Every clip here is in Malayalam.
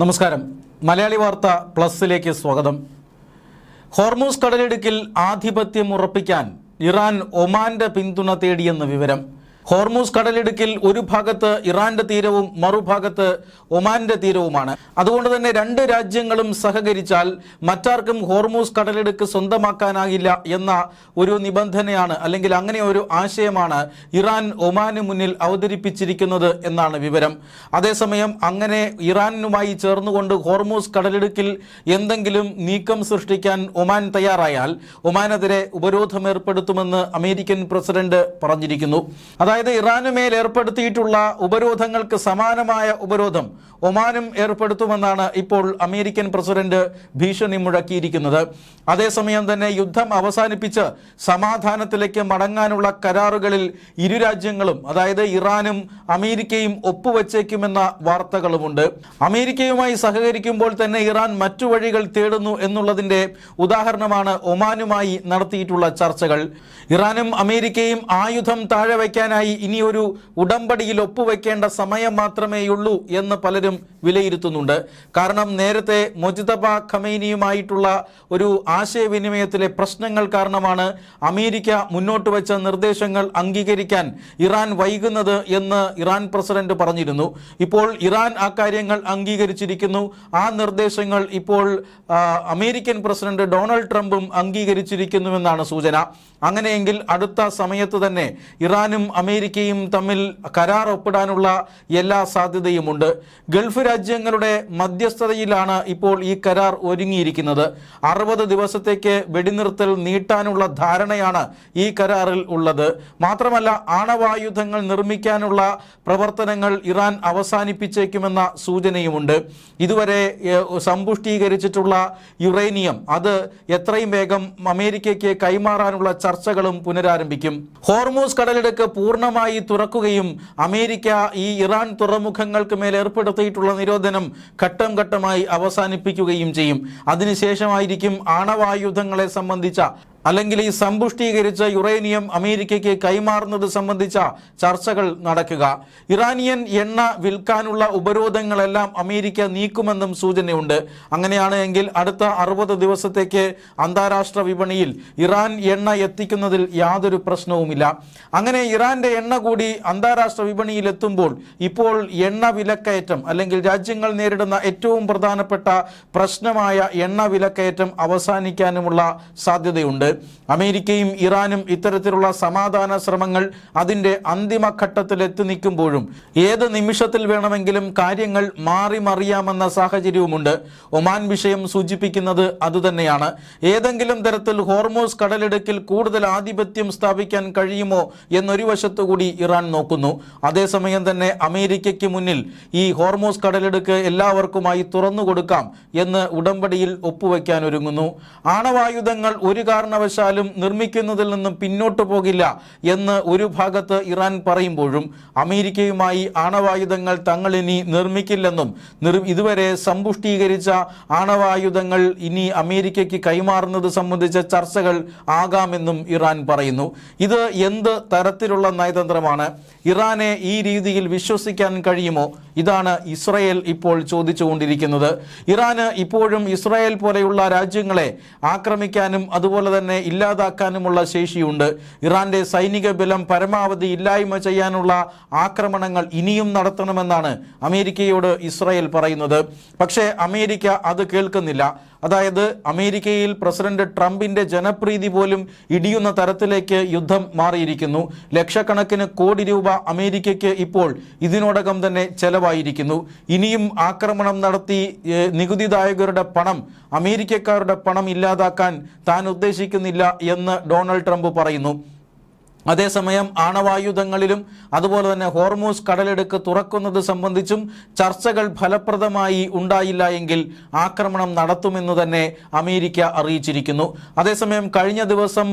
നമസ്കാരം. മലയാളി വാർത്ത പ്ലസിലേക്ക് സ്വാഗതം. ഹോർമൂസ് കടലിടുക്കിൽ ആധിപത്യം ഉറപ്പിക്കാൻ ഇറാൻ ഒമാന്റെ പിന്തുണ തേടിയെന്ന് വിവരം. ഹോർമൂസ് കടലിടുക്കിൽ ഒരു ഭാഗത്ത് ഇറാന്റെ തീരവും മറുഭാഗത്ത് ഒമാന്റെ തീരവുമാണ്. അതുകൊണ്ട് തന്നെ രണ്ട് രാജ്യങ്ങളും സഹകരിച്ചാൽ മറ്റാർക്കും ഹോർമൂസ് കടലിടുക്ക് സ്വന്തമാക്കാനാകില്ല എന്ന ഒരു നിബന്ധനയാണ്, അല്ലെങ്കിൽ അങ്ങനെ ഒരു ആശയമാണ് ഇറാൻ ഒമാന് മുന്നിൽ അവതരിപ്പിച്ചിരിക്കുന്നത് എന്നാണ് വിവരം. അതേസമയം അങ്ങനെ ഇറാനുമായി ചേർന്നുകൊണ്ട് ഹോർമൂസ് കടലിടുക്കിൽ എന്തെങ്കിലും നീക്കം സൃഷ്ടിക്കാൻ ഒമാൻ തയ്യാറായാൽ ഒമാനെതിരെ ഉപരോധം ഏർപ്പെടുത്തുമെന്ന് അമേരിക്കൻ പ്രസിഡന്റ് പറഞ്ഞിരിക്കുന്നു. അതായത് ഇറാനുമേൽ ഏർപ്പെടുത്തിയിട്ടുള്ള ഉപരോധങ്ങൾക്ക് സമാനമായ ഉപരോധം ഒമാനും ഏർപ്പെടുത്തുമെന്നാണ് ഇപ്പോൾ അമേരിക്കൻ പ്രസിഡന്റ് ഭീഷണി മുഴക്കിയിരിക്കുന്നത്. അതേസമയം തന്നെ യുദ്ധം അവസാനിപ്പിച്ച് സമാധാനത്തിലേക്ക് മടങ്ങാനുള്ള കരാറുകളിൽ ഇരു രാജ്യങ്ങളും, അതായത് ഇറാനും അമേരിക്കയും ഒപ്പുവച്ചേക്കുമെന്ന വാർത്തകളുമുണ്ട്. അമേരിക്കയുമായി സഹകരിക്കുമ്പോൾ തന്നെ ഇറാൻ മറ്റു വഴികൾ തേടുന്നു എന്നുള്ളതിന്റെ ഉദാഹരണമാണ് ഒമാനുമായി നടത്തിയിട്ടുള്ള ചർച്ചകൾ. ഇറാനും അമേരിക്കയും ആയുധം താഴെ വയ്ക്കാനായി ഇനിയൊരു ഉടമ്പടിയിൽ ഒപ്പുവെക്കേണ്ട സമയം മാത്രമേയുള്ളൂ എന്ന് പലരും വിലയിരുത്തുന്നുണ്ട്. കാരണം നേരത്തെ മുജ്തബ ഖമൈനിയുമായിട്ടുള്ള ഒരു ആശയവിനിമയത്തിലെ പ്രശ്നങ്ങൾ കാരണമാണ് അമേരിക്ക മുന്നോട്ട് വെച്ച നിർദ്ദേശങ്ങൾ അംഗീകരിക്കാൻ ഇറാൻ വൈകുന്നത് എന്ന് ഇറാൻ പ്രസിഡന്റ് പറഞ്ഞിരുന്നു. ഇപ്പോൾ ഇറാൻ ആ കാര്യങ്ങൾ അംഗീകരിച്ചിരിക്കുന്നു. ആ നിർദ്ദേശങ്ങൾ ഇപ്പോൾ അമേരിക്കൻ പ്രസിഡന്റ് ഡൊണാൾഡ് ട്രംപും അംഗീകരിച്ചിരിക്കുന്നുവെന്നാണ് സൂചന. അങ്ങനെയെങ്കിൽ അടുത്ത സമയത്ത് തന്നെ ഇറാനും അമേരിക്കയും തമ്മിൽ കരാർ ഒപ്പിടാനുള്ള എല്ലാ സാധ്യതയുമുണ്ട്. ഗൾഫ് രാജ്യങ്ങളുടെ മധ്യസ്ഥതയിലാണ് ഇപ്പോൾ ഈ കരാർ ഒരുങ്ങിയിരിക്കുന്നത്. 60 ദിവസത്തേക്ക് വെടിനിർത്തൽ നീട്ടാനുള്ള ധാരണയാണ് ഈ കരാറിൽ ഉള്ളത്. മാത്രമല്ല, ആണവായുധങ്ങൾ നിർമ്മിക്കാനുള്ള പ്രവർത്തനങ്ങൾ ഇറാൻ അവസാനിപ്പിച്ചേക്കുമെന്ന സൂചനയുമുണ്ട്. ഇതുവരെ സമ്പുഷ്ടീകരിച്ചിട്ടുള്ള യുറേനിയം അത് എത്രയും വേഗം അമേരിക്കയ്ക്ക് കൈമാറാനുള്ള ചർച്ചകളും പുനരാരംഭിക്കും. ഹോർമൂസ് കടലിടുക്ക് പൂർണ്ണമായി തുറക്കുകയും അമേരിക്ക ഈ ഇറാൻ തുറമുഖങ്ങൾക്ക് മേൽ ഏർപ്പെടുത്തിയിട്ടുള്ള നിരോധനം ഘട്ടം ഘട്ടമായി അവസാനിപ്പിക്കുകയും ചെയ്യും. അതിനുശേഷമായിരിക്കും ആണവായുധങ്ങളെ സംബന്ധിച്ച, അല്ലെങ്കിൽ ഈ സമ്പുഷ്ടീകരിച്ച യുറേനിയം അമേരിക്കയ്ക്ക് കൈമാറുന്നത് സംബന്ധിച്ച ചർച്ചകൾ നടക്കുക. ഇറാനിയൻ എണ്ണ വിൽക്കാനുള്ള ഉപരോധങ്ങളെല്ലാം അമേരിക്ക നീക്കുമെന്നും സൂചനയുണ്ട്. അങ്ങനെയാണ് എങ്കിൽ അടുത്ത 60 ദിവസത്തേക്ക് അന്താരാഷ്ട്ര വിപണിയിൽ ഇറാൻ എണ്ണ എത്തിക്കുന്നതിൽ യാതൊരു പ്രശ്നവുമില്ല. അങ്ങനെ ഇറാന്റെ എണ്ണ കൂടി അന്താരാഷ്ട്ര വിപണിയിൽ എത്തുമ്പോൾ ഇപ്പോൾ എണ്ണ വിലക്കയറ്റം, അല്ലെങ്കിൽ രാജ്യങ്ങൾ നേരിടുന്ന ഏറ്റവും പ്രധാനപ്പെട്ട പ്രശ്നമായ എണ്ണ വിലക്കയറ്റം അവസാനിക്കാനുമുള്ള സാധ്യതയുണ്ട്. അമേരിക്കയും ഇറാനും ഇത്തരത്തിലുള്ള സമാധാന ശ്രമങ്ങൾ അതിൻ്റെ അന്തിമഘട്ടത്തിൽ എത്തി നിൽക്കുമ്പോഴും ഏത് നിമിഷത്തിൽ വേണമെങ്കിലും കാര്യങ്ങൾ മാറി മറിയാമെന്ന സാഹചര്യവുമുണ്ട്. ഒമാൻ വിഷയം സൂചിപ്പിക്കുന്നത് അതുതന്നെയാണ്. ഏതെങ്കിലും തരത്തിൽ ഹോർമൂസ് കടലിടുക്കിൽ കൂടുതൽ ആധിപത്യം സ്ഥാപിക്കാൻ കഴിയുമോ എന്നൊരു വശത്തുകൂടി ഇറാൻ നോക്കുന്നു. അതേസമയം തന്നെ അമേരിക്കയ്ക്ക് മുന്നിൽ ഈ ഹോർമൂസ് കടലിടുക്ക് എല്ലാവർക്കുമായി തുറന്നു കൊടുക്കാം എന്ന് ഉടമ്പടിയിൽ ഒപ്പുവെക്കാൻ ഒരുങ്ങുന്നു. ആണവായുധങ്ങൾ ഒരു കാരണവശാലും നിർമ്മിക്കുന്നതിൽ നിന്നും പിന്നോട്ടു പോകില്ല എന്ന് ഒരു ഭാഗത്ത് ഇറാൻ പറയുമ്പോഴും അമേരിക്കയുമായി ആണവായുധങ്ങൾ തങ്ങൾ ഇനി നിർമ്മിക്കില്ലെന്നും ഇതുവരെ സമ്പുഷ്ടീകരിച്ച ആണവായുധങ്ങൾ ഇനി അമേരിക്കയ്ക്ക് കൈമാറുന്നത് സംബന്ധിച്ച ചർച്ചകൾ ആകാമെന്നും ഇറാൻ പറയുന്നു. ഇത് എന്ത് തരത്തിലുള്ള നയതന്ത്രമാണ്? ഇറാനെ ഈ രീതിയിൽ വിശ്വസിക്കാൻ കഴിയുമോ? ഇതാണ് ഇസ്രായേൽ ഇപ്പോൾ ചോദിച്ചുകൊണ്ടിരിക്കുന്നത്. ഇറാന് ഇപ്പോഴും ഇസ്രായേൽ പോലെയുള്ള രാജ്യങ്ങളെ ആക്രമിക്കാനും അതുപോലെ തന്നെ ഇല്ലാതാക്കാനുമുള്ള ശേഷിയുണ്ട്. ഇറാന്റെ സൈനിക ബലം പരമാവധി ഇല്ലായ്മ ചെയ്യാനുള്ള ആക്രമണങ്ങൾ ഇനിയും നടത്തണമെന്നാണ് അമേരിക്കയോട് ഇസ്രായേൽ പറയുന്നത്. പക്ഷേ അമേരിക്ക അത് കേൾക്കുന്നില്ല. അതായത് അമേരിക്കയിൽ പ്രസിഡന്റ് ട്രംപിന്റെ ജനപ്രീതി പോലും ഇടിയുന്ന തരത്തിലേക്ക് യുദ്ധം മാറിയിരിക്കുന്നു. ലക്ഷക്കണക്കിന് കോടി രൂപ അമേരിക്കയ്ക്ക് ഇപ്പോൾ ഇതിനോടകം തന്നെ ചെലവായിരിക്കുന്നു. ഇനിയും ആക്രമണം നടത്തി നികുതിദായകരുടെ പണം, അമേരിക്കക്കാരുടെ പണം ഇല്ലാതാക്കാൻ താൻ ഉദ്ദേശിക്കുന്നില്ല എന്ന് ഡൊണാൾഡ് ട്രംപ് പറയുന്നു. അതേസമയം ആണവായുധങ്ങളിലും അതുപോലെ തന്നെ ഹോർമൂസ് കടലിടുക്ക് തുറക്കുന്നത് സംബന്ധിച്ചും ചർച്ചകൾ ഫലപ്രദമായി ഉണ്ടായില്ല എങ്കിൽ ആക്രമണം നടത്തുമെന്ന് തന്നെ അമേരിക്ക അറിയിച്ചിരിക്കുന്നു. അതേസമയം കഴിഞ്ഞ ദിവസം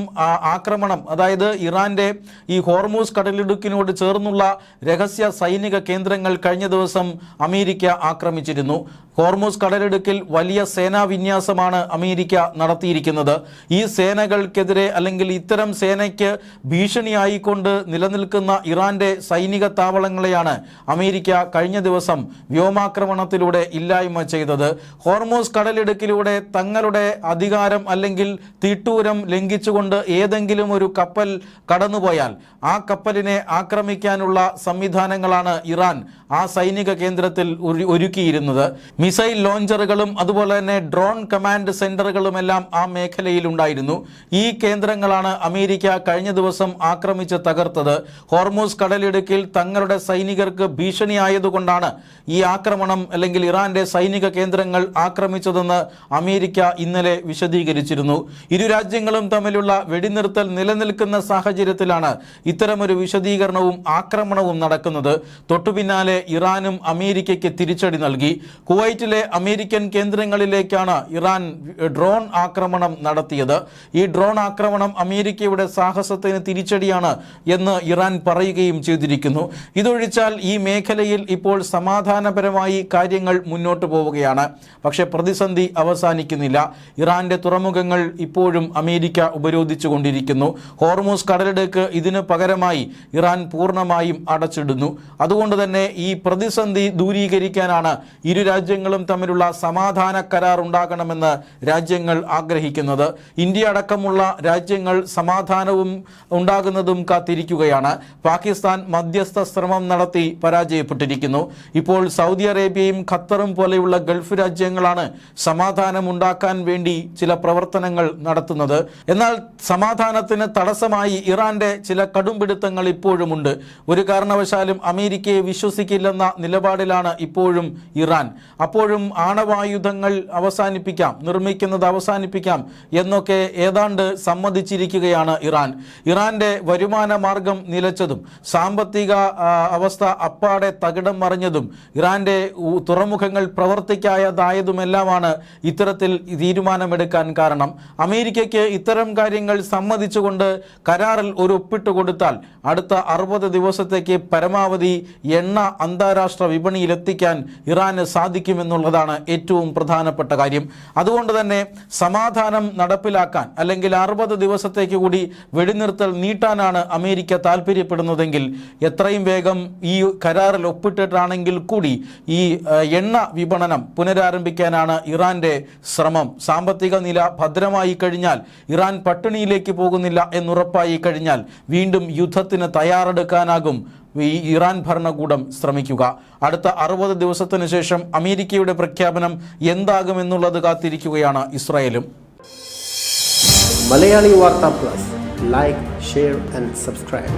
ആക്രമണം, അതായത് ഇറാന്റെ ഈ ഹോർമൂസ് കടലിടുക്കിനോട് ചേർന്നുള്ള രഹസ്യ സൈനിക കേന്ദ്രങ്ങൾ കഴിഞ്ഞ ദിവസം അമേരിക്ക ആക്രമിച്ചിരുന്നു. ഹോർമൂസ് കടലിടുക്കിൽ വലിയ സേനാ വിന്യാസമാണ് അമേരിക്ക നടത്തിയിരിക്കുന്നത്. ഈ സേനകൾക്കെതിരെ, അല്ലെങ്കിൽ ഇത്തരം സേനയ്ക്ക് ഭീഷണി ഭീഷണിയായിക്കൊണ്ട് നിലനിൽക്കുന്ന ഇറാന്റെ സൈനിക താവളങ്ങളെയാണ് അമേരിക്ക കഴിഞ്ഞ ദിവസം വ്യോമാക്രമണത്തിലൂടെ ഇല്ലായ്മ ചെയ്തത്. ഹോർമൂസ് കടലിടുക്കിലൂടെ തങ്ങളുടെ അധികാരം അല്ലെങ്കിൽ തീട്ടൂരം ലംഘിച്ചുകൊണ്ട് ഏതെങ്കിലും ഒരു കപ്പൽ കടന്നുപോയാൽ ആ കപ്പലിനെ ആക്രമിക്കാനുള്ള സംവിധാനങ്ങളാണ് ഇറാൻ ആ സൈനിക കേന്ദ്രത്തിൽ ഒരുക്കിയിരുന്നത്. മിസൈൽ ലോഞ്ചറുകളും അതുപോലെ തന്നെ ഡ്രോൺ കമാൻഡ് സെന്ററുകളുമെല്ലാം ആ മേഖലയിൽ ഉണ്ടായിരുന്നു. ഈ കേന്ദ്രങ്ങളാണ് അമേരിക്ക കഴിഞ്ഞ ദിവസം ആക്രമിച്ച് തകർത്തത്. ഹോർമൂസ് കടലിടുക്കിൽ തങ്ങളുടെ സൈനികർക്ക് ഭീഷണിയായതുകൊണ്ടാണ് ഈ ആക്രമണം അല്ലെങ്കിൽ ഇറാന്റെ സൈനിക കേന്ദ്രങ്ങൾ ആക്രമിച്ചതെന്ന് അമേരിക്ക ഇന്നലെ വിശദീകരിച്ചിരുന്നു. ഇരു രാജ്യങ്ങളും തമ്മിലുള്ള വെടിനിർത്തൽ നിലനിൽക്കുന്ന സാഹചര്യത്തിലാണ് ഇത്തരമൊരു വിശദീകരണവും ആക്രമണവും നടക്കുന്നത്. തൊട്ടുപിന്നാലെ ഇറാനും അമേരിക്കയ്ക്ക് തിരിച്ചടി നൽകി. കുവൈറ്റിലെ അമേരിക്കൻ കേന്ദ്രങ്ങളിലേക്കാണ് ഇറാൻ ഡ്രോൺ ആക്രമണം നടത്തിയത്. ഈ ഡ്രോൺ ആക്രമണം അമേരിക്കയുടെ സാഹസത്തിന് തിരിച്ചടിയാണ് എന്ന് ഇറാൻ പറയുകയും ചെയ്തിരിക്കുന്നു. ഇതൊഴിച്ചാൽ ഈ മേഖലയിൽ ഇപ്പോൾ സമാധാനപരമായി കാര്യങ്ങൾ മുന്നോട്ട് പോവുകയാണ്. പക്ഷേ പ്രതിസന്ധി അവസാനിക്കുന്നില്ല. ഇറാന്റെ തുറമുഖങ്ങൾ ഇപ്പോഴും അമേരിക്ക ഉപരോധിച്ചുകൊണ്ടിരിക്കുന്നു. ഹോർമൂസ് കടലിടുക്ക് ഇതിന് പകരമായി ഇറാൻ പൂർണ്ണമായും അടച്ചിടുന്നു. അതുകൊണ്ട് തന്നെ ഈ പ്രതിസന്ധി ദൂരീകരിക്കാനാണ് ഇരു രാജ്യങ്ങളും തമ്മിലുള്ള സമാധാന കരാർ ഉണ്ടാകണമെന്ന് രാജ്യങ്ങൾ ആഗ്രഹിക്കുന്നത്. ഇന്ത്യ അടക്കമുള്ള രാജ്യങ്ങൾ സമാധാനവും ഉണ്ടാകുന്നതും കാത്തിരിക്കുകയാണ്. പാകിസ്ഥാൻ മധ്യസ്ഥ ശ്രമം നടത്തി പരാജയപ്പെട്ടിരിക്കുന്നു. ഇപ്പോൾ സൗദി അറേബ്യയും ഖത്തറും പോലെയുള്ള ഗൾഫ് രാജ്യങ്ങളാണ് സമാധാനം ഉണ്ടാക്കാൻ വേണ്ടി ചില പ്രവർത്തനങ്ങൾ നടത്തുന്നത്. എന്നാൽ സമാധാനത്തിന് തടസ്സമായി ഇറാന്റെ ചില കടുംപിടുത്തങ്ങൾ ഇപ്പോഴുമുണ്ട്. ഒരു കാരണവശാലും അമേരിക്കയെ വിശ്വസിക്കില്ലെന്ന നിലപാടിലാണ് ഇപ്പോഴും ഇറാൻ. അപ്പോഴും ആണവായുധങ്ങൾ അവസാനിപ്പിക്കാം, നിർമ്മിക്കുന്നത് അവസാനിപ്പിക്കാം എന്നൊക്കെ ഏതാണ്ട് സമ്മതിച്ചിരിക്കുകയാണ് ഇറാൻ. ഇറാന്റെ വരുമാന മാർഗം നിലച്ചതും സാമ്പത്തിക അവസ്ഥ അപ്പാടെ തകിടം മറിഞ്ഞതും ഇറാന്റെ തുറമുഖങ്ങൾ പ്രവർത്തിക്കാതായതുമെല്ലാമാണ് ഇത്തരത്തിൽ തീരുമാനമെടുക്കാൻ കാരണം. അമേരിക്കയ്ക്ക് ഇത്തരം കാര്യങ്ങൾ സമ്മതിച്ചുകൊണ്ട് കരാറിൽ ഒരു ഒപ്പിട്ട് കൊടുത്താൽ അടുത്ത 60 ദിവസത്തേക്ക് പരമാവധി എണ്ണ അന്താരാഷ്ട്ര വിപണിയിലെത്തിക്കാൻ ഇറാന് സാധിക്കുമെന്നുള്ളതാണ് ഏറ്റവും പ്രധാനപ്പെട്ട കാര്യം. അതുകൊണ്ട് തന്നെ സമാധാനം നടപ്പിലാക്കാൻ അല്ലെങ്കിൽ 60 ദിവസത്തേക്ക് കൂടി വെടിനിർത്തൽ നീട്ടാനാണ് അമേരിക്ക താല്പര്യപ്പെടുന്നതെങ്കിൽ എത്രയും വേഗം ഈ കരാറിൽ ഒപ്പിട്ടിട്ടാണെങ്കിൽ കൂടി ഈ എണ്ണ വിപണനം പുനരാരംഭിക്കാനാണ് ഇറാന്റെ ശ്രമം. സാമ്പത്തിക നില ഭദ്രമായി കഴിഞ്ഞാൽ, ഇറാൻ പട്ടിണിയിലേക്ക് പോകുന്നില്ല എന്നുറപ്പായി കഴിഞ്ഞാൽ വീണ്ടും യുദ്ധത്തിന് തയ്യാറെടുക്കാനാകും ഈ ഇറാൻ ഭരണകൂടം ശ്രമിക്കുക. അടുത്ത 60 ദിവസത്തിന് ശേഷം അമേരിക്കയുടെ പ്രഖ്യാപനം എന്താകുമെന്നുള്ളത് കാത്തിരിക്കുകയാണ് ഇസ്രായേലും. മലയാളി വാർത്ത plus, like, share and subscribe.